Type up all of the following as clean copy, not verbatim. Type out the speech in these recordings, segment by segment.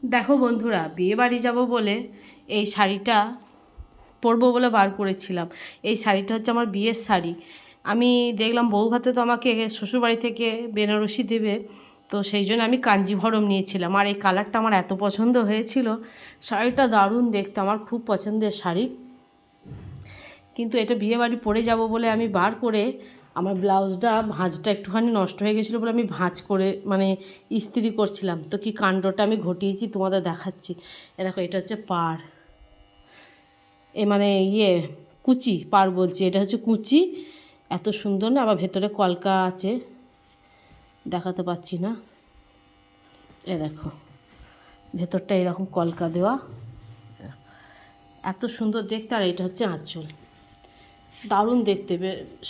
দেখো বন্ধুরা, বিয়ে বাড়ি যাবো বলে এই শাড়িটা পরবো বলে বার করেছিলাম। এই শাড়িটা হচ্ছে আমার বিয়ের শাড়ি। আমি দেখলাম বউ ভাতে তো আমাকে শ্বশুরবাড়ি থেকে বেনারসি দেবে, তো সেই জন্য আমি কাঞ্জিভরম নিয়েছিলাম। আর এই কালারটা আমার এত পছন্দ হয়েছিল, শাড়িটা দারুণ দেখতে, আমার খুব পছন্দের শাড়ি। কিন্তু এটা বিয়ে বাড়ি পরে যাব বলে আমি বার করে আমার ব্লাউজটা ভাঁজটা একটুখানি নষ্ট হয়ে গেছিলো বলে আমি ভাঁজ করে মানে ইস্ত্রি করছিলাম। তো কি কাণ্ডটা আমি ঘটিয়েছি তোমাদের দেখাচ্ছি। দেখো, এটা হচ্ছে পাড়, মানে কুচি পাড় বলছি, এটা হচ্ছে কুচি। এত সুন্দর না, আবার ভেতরে কলকা আছে, দেখাতে পাচ্ছি না। দেখো, ভেতরটা এরকম কলকা দেওয়া, এত সুন্দর দেখতে। আর এটা হচ্ছে আঁচল, দারুণ দেখতে।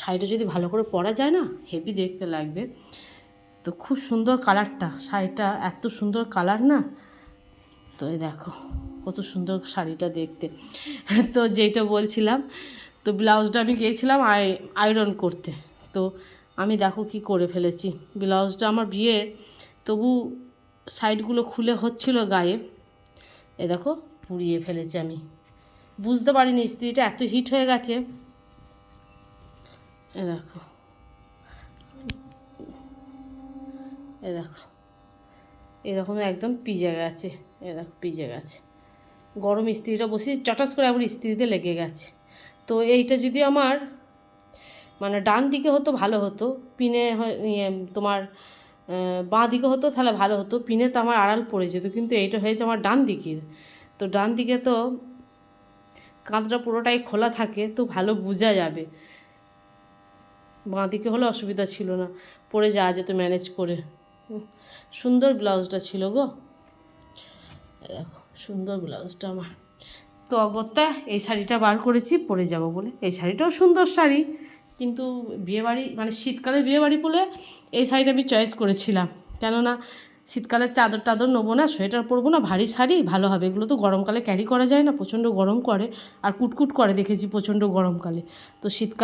শাড়িটা যদি ভালো করে পরা যায় না, হেভি দেখতে লাগবে। তো খুব সুন্দর কালারটা, শাড়িটা এত সুন্দর কালার না। তো এই দেখো কত সুন্দর শাড়িটা দেখতে। তো যেটা বলছিলাম, তো ব্লাউজটা আমি গিয়েছিলাম আয়রন করতে। তো আমি দেখো কি করে ফেলেছি ব্লাউজটা আমার বিয়ের, তবু সাইডগুলো খুলে হচ্ছিল গায়ে। এ দেখো পুড়িয়ে ফেলেছি আমি, বুঝতে পারিনি ইস্ত্রিটা এত হিট হয়ে গেছে। এ দেখো, এ দেখো এরকম একদম পিজে গেছে। এ দেখো পিজে গেছে, গরম ইস্ত্রিটা বসিয়ে চটাস করে আবার ইস্ত্রিতে লেগে গেছে। তো এইটা যদি আমার মানে ডান দিকে হতো ভালো হতো, পিনে তোমার বাঁ দিকে হতো তাহলে ভালো হতো, পিনে তো আমার আড়াল পড়ে যেত। কিন্তু এইটা হয়েছে আমার ডান দিকের, তো ডান দিকে তো কাঁধটা পুরোটাই খোলা থাকে, তো ভালো বোঝা যাবে। বাঁ দিকে হলে অসুবিধা ছিল না, পরে যাওয়া যেত ম্যানেজ করে। সুন্দর ব্লাউজটা ছিল গো, দেখো সুন্দর ব্লাউজটা আমার। তো অগত্যা এই শাড়িটা বার করেছি পরে যাব বলে। এই শাড়িটাও সুন্দর শাড়ি, কিন্তু বিয়েবাড়ি মানে শীতকালে বিয়েবাড়ি পরে এই শাড়িটা আমি চয়েস করেছিলাম। কেননা শীতকালে চাদর টাদর নেবো না, সোয়েটার পরবো না, ভারী শাড়ি ভালো হবে। এগুলো তো গরমকালে ক্যারি করা যায় না, প্রচণ্ড গরম করে আর কুটকুট করে দেখেছি প্রচণ্ড গরমকালে। তো শীতকালে